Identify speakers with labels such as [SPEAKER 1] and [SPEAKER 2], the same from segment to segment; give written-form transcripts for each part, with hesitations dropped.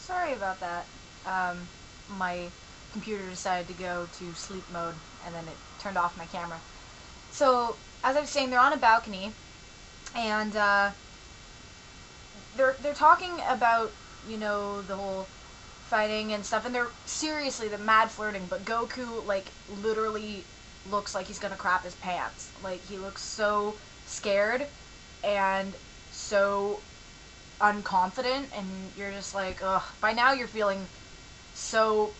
[SPEAKER 1] Sorry about that. My computer decided to go to sleep mode, and then it turned off my camera. So, as I was saying, they're on a balcony, and they're talking about, the whole fighting and stuff, and they're seriously the mad flirting. But Goku, like, literally looks like he's gonna crap his pants. Like, he looks so scared and so unconfident, and you're just like, ugh. By now you're feeling so,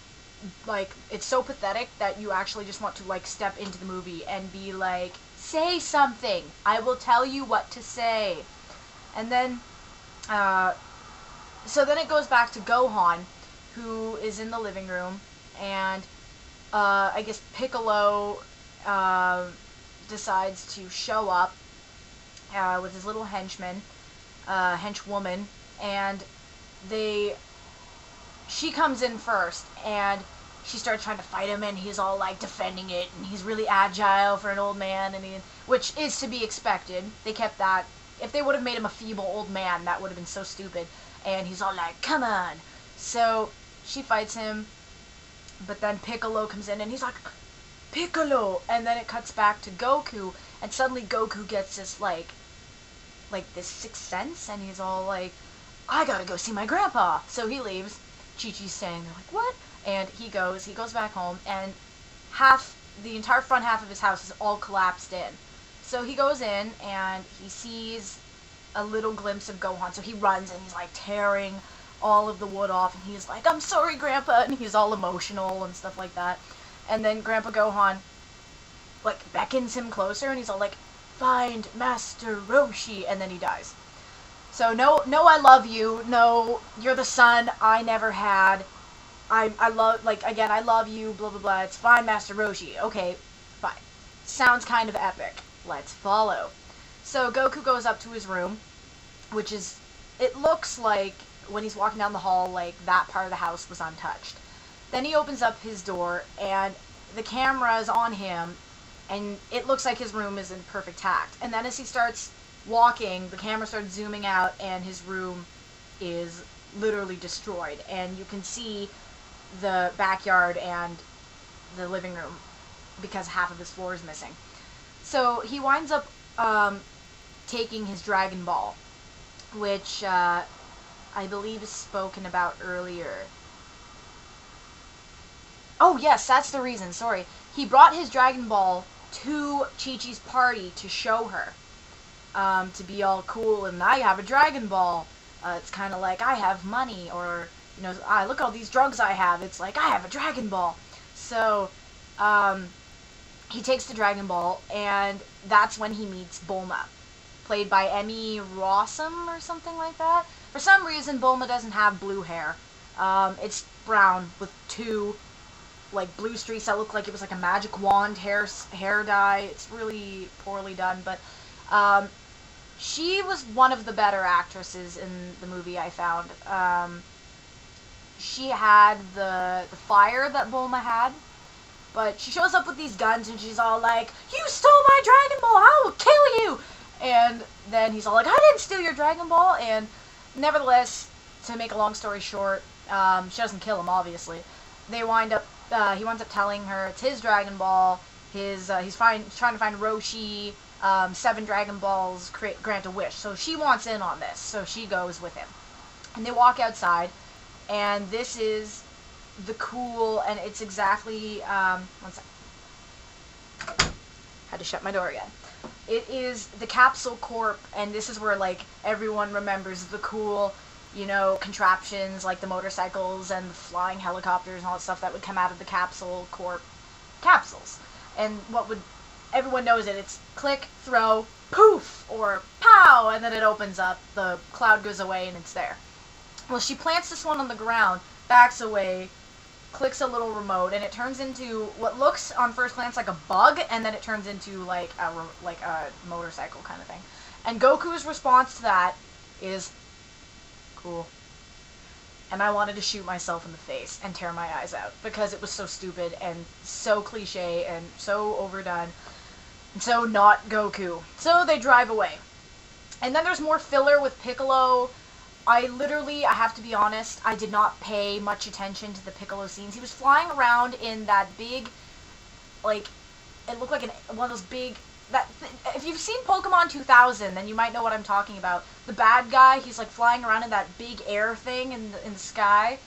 [SPEAKER 1] like, it's so pathetic that you actually just want to, like, step into the movie and be like, say something, I will tell you what to say. And then so then it goes back to Gohan, who is in the living room, and I guess Piccolo decides to show up with his little henchwoman, and she comes in first, and she starts trying to fight him, and he's all like defending it, and he's really agile for an old man, which is to be expected. They kept that. If they would have made him a feeble old man, that would have been so stupid. And he's all like, come on. So she fights him, but then Piccolo comes in, and he's like, Piccolo! And then it cuts back to Goku, and suddenly Goku gets this, like this sixth sense, and he's all like, I gotta go see my grandpa. So he leaves. Chi-Chi's saying, they're like, what? And he goes back home, and the entire front half of his house is all collapsed in. So he goes in, and he sees a little glimpse of Gohan, so he runs, and he's, like, tearing all of the wood off, and he's like, I'm sorry, Grandpa, and he's all emotional and stuff like that. And then Grandpa Gohan, like, beckons him closer, and he's all like, find Master Roshi, and then he dies. So, no, I love you, no, you're the son I never had, I love you, blah, blah, blah, it's fine, Master Roshi. Okay, fine. Sounds kind of epic. Let's follow. So Goku goes up to his room, which is, it looks like, when he's walking down the hall, like, that part of the house was untouched. Then he opens up his door, and the camera is on him, and it looks like his room is in perfect tact. And then as he starts walking, the camera starts zooming out, and his room is literally destroyed. And you can see the backyard and the living room, because half of his floor is missing. So he winds up taking his Dragon Ball, which I believe is spoken about earlier. Oh yes, that's the reason, sorry. He brought his Dragon Ball to Chi-Chi's party to show her. To be all cool, and I have a Dragon Ball. It's kind of like, I have money, or, look at all these drugs I have. It's like, I have a Dragon Ball. So, he takes the Dragon Ball, and that's when he meets Bulma, played by Emmy Rossum or something like that. For some reason, Bulma doesn't have blue hair. It's brown with two, like, blue streaks that look like it was like a magic wand hair dye. It's really poorly done, but she was one of the better actresses in the movie, I found. She had the fire that Bulma had, but she shows up with these guns, and she's all like, you stole my Dragon Ball, I will kill you! And then he's all like, I didn't steal your Dragon Ball, and nevertheless, to make a long story short, she doesn't kill him, obviously. He winds up telling her it's his Dragon Ball, he's trying to find Roshi, 7 Dragon Balls grant a wish. So she wants in on this, so she goes with him. And they walk outside, and this is the cool, and it's exactly, one sec. Had to shut my door again. It is the Capsule Corp, and this is where, like, everyone remembers the cool, contraptions, like the motorcycles and the flying helicopters and all that stuff that would come out of the Capsule Corp capsules. And everyone knows it, it's click, throw, poof, or pow, and then it opens up, the cloud goes away, and it's there. Well, she plants this one on the ground, backs away, clicks a little remote, and it turns into what looks on first glance like a bug, and then it turns into like a motorcycle kind of thing. And Goku's response to that is cool. And I wanted to shoot myself in the face and tear my eyes out, because it was so stupid and so cliche and so overdone and so not Goku. So they drive away. And then there's more filler with Piccolo. I have to be honest, I did not pay much attention to the Piccolo scenes. He was flying around in that big, like, it looked like one of those big, if you've seen Pokemon 2000, then you might know what I'm talking about. The bad guy, he's like flying around in that big air thing in the sky,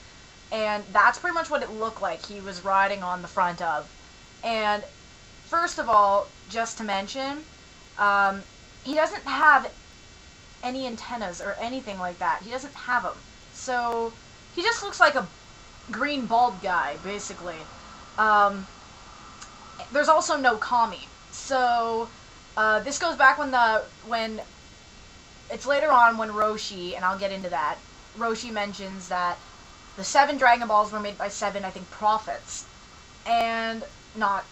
[SPEAKER 1] and that's pretty much what it looked like he was riding on the front of. And first of all, just to mention, he doesn't have any antennas or anything like that. He doesn't have them. So he just looks like a green bald guy, basically. There's also no Kami. So this goes back when it's later on when Roshi, and I'll get into that, Roshi mentions that the 7 Dragon Balls were made by 7, I think, prophets, and not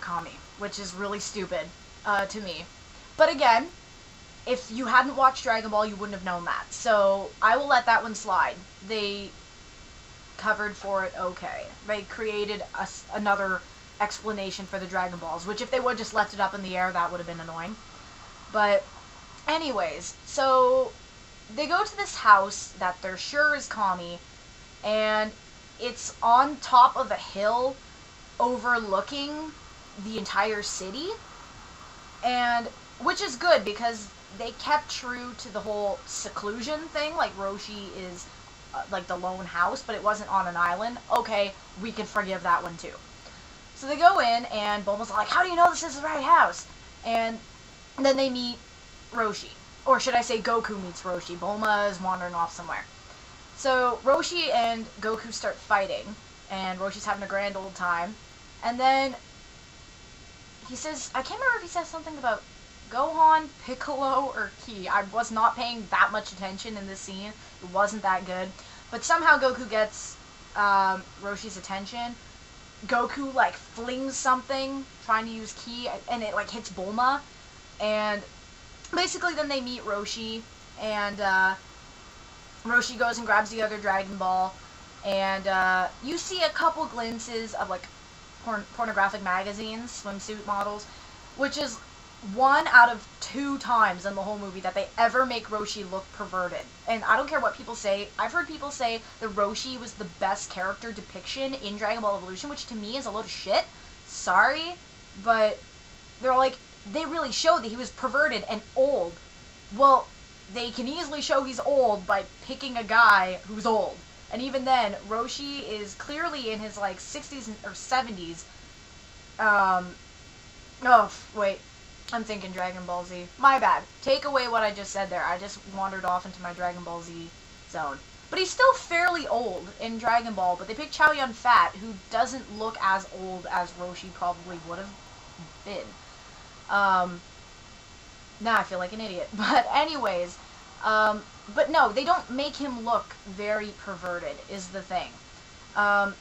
[SPEAKER 1] Kami, which is really stupid to me. But again, if you hadn't watched Dragon Ball, you wouldn't have known that. So I will let that one slide. They covered for it okay. They created another explanation for the Dragon Balls, which if they would just left it up in the air, that would have been annoying. But anyways, so they go to this house that they're sure is Kami, and it's on top of a hill overlooking the entire city, and which is good because they kept true to the whole seclusion thing. Like, Roshi is like the lone house, but it wasn't on an island. Okay, we can forgive that one too. So they go in, and Bulma's like, how do you know this is the right house? And then they meet Roshi. Or should I say Goku meets Roshi. Bulma is wandering off somewhere. So Roshi and Goku start fighting, and Roshi's having a grand old time. And then he says, I can't remember if he says something about Gohan, Piccolo, or Ki. I was not paying that much attention in this scene. It wasn't that good. But somehow Goku gets Roshi's attention. Goku, like, flings something, trying to use Ki, and it, like, hits Bulma. And basically then they meet Roshi, and Roshi goes and grabs the other Dragon Ball. And you see a couple glimpses of, like, pornographic magazines, swimsuit models, which is 1 out of 2 times in the whole movie that they ever make Roshi look perverted. And I don't care what people say. I've heard people say that Roshi was the best character depiction in Dragon Ball Evolution, which to me is a load of shit. Sorry, but they're like, they really show that he was perverted and old. Well, they can easily show he's old by picking a guy who's old. And even then, Roshi is clearly in his, like, 60s or 70s. Oh, wait. I'm thinking Dragon Ball Z. My bad. Take away what I just said there. I just wandered off into my Dragon Ball Z zone. But he's still fairly old in Dragon Ball, but they picked Chow Yun Fat, who doesn't look as old as Roshi probably would have been. Now I feel like an idiot. But anyways, but no, they don't make him look very perverted, is the thing.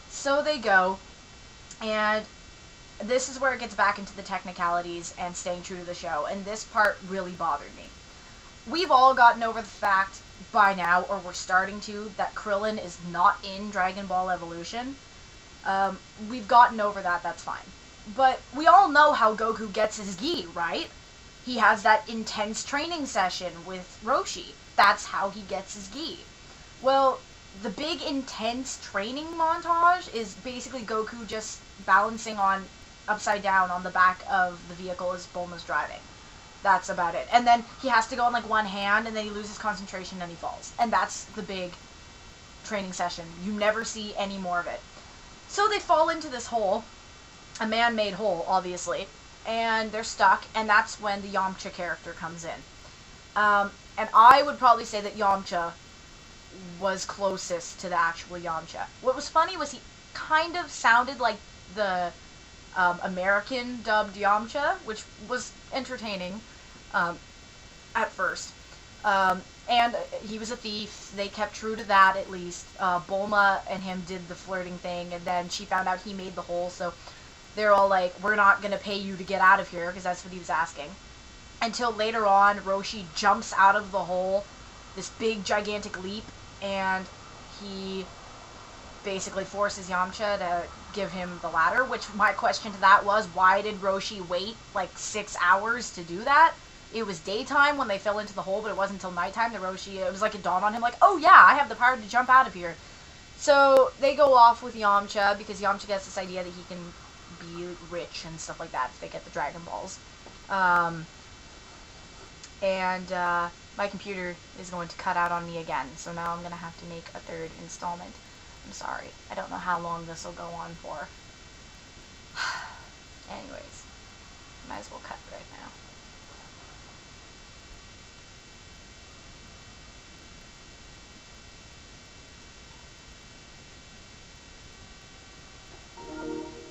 [SPEAKER 1] So they go, and this is where it gets back into the technicalities and staying true to the show, and this part really bothered me. We've all gotten over the fact by now, or we're starting to, that Krillin is not in Dragon Ball Evolution. We've gotten over that, that's fine. But we all know how Goku gets his gi, right? He has that intense training session with Roshi. That's how he gets his gi. Well, the big intense training montage is basically Goku just balancing on upside down on the back of the vehicle as Bulma's driving. That's about it. And then he has to go on, like, one hand, and then he loses concentration and he falls. And that's the big training session. You never see any more of it. So they fall into this hole, a man-made hole, obviously, and they're stuck, and that's when the Yamcha character comes in. And I would probably say that Yamcha was closest to the actual Yamcha. What was funny was he kind of sounded like the American dubbed Yamcha, which was entertaining at first. And he was a thief. They kept true to that, at least. Bulma and him did the flirting thing, and then she found out he made the hole, so they're all like, we're not going to pay you to get out of here, because that's what he was asking. Until later on, Roshi jumps out of the hole, this big, gigantic leap, and he basically forces Yamcha to give him the ladder, which my question to that was, why did Roshi wait, like, 6 hours to do that? it was daytime when they fell into the hole, but it wasn't until nighttime that Roshi, it was like it dawned on him, like, oh yeah, I have the power to jump out of here. So they go off with Yamcha, because Yamcha gets this idea that he can be rich and stuff like that if they get the Dragon Balls. My computer is going to cut out on me again, so now I'm going to have to make a third installment. I'm sorry. I don't know how long this will go on for. Anyways, might as well cut right now.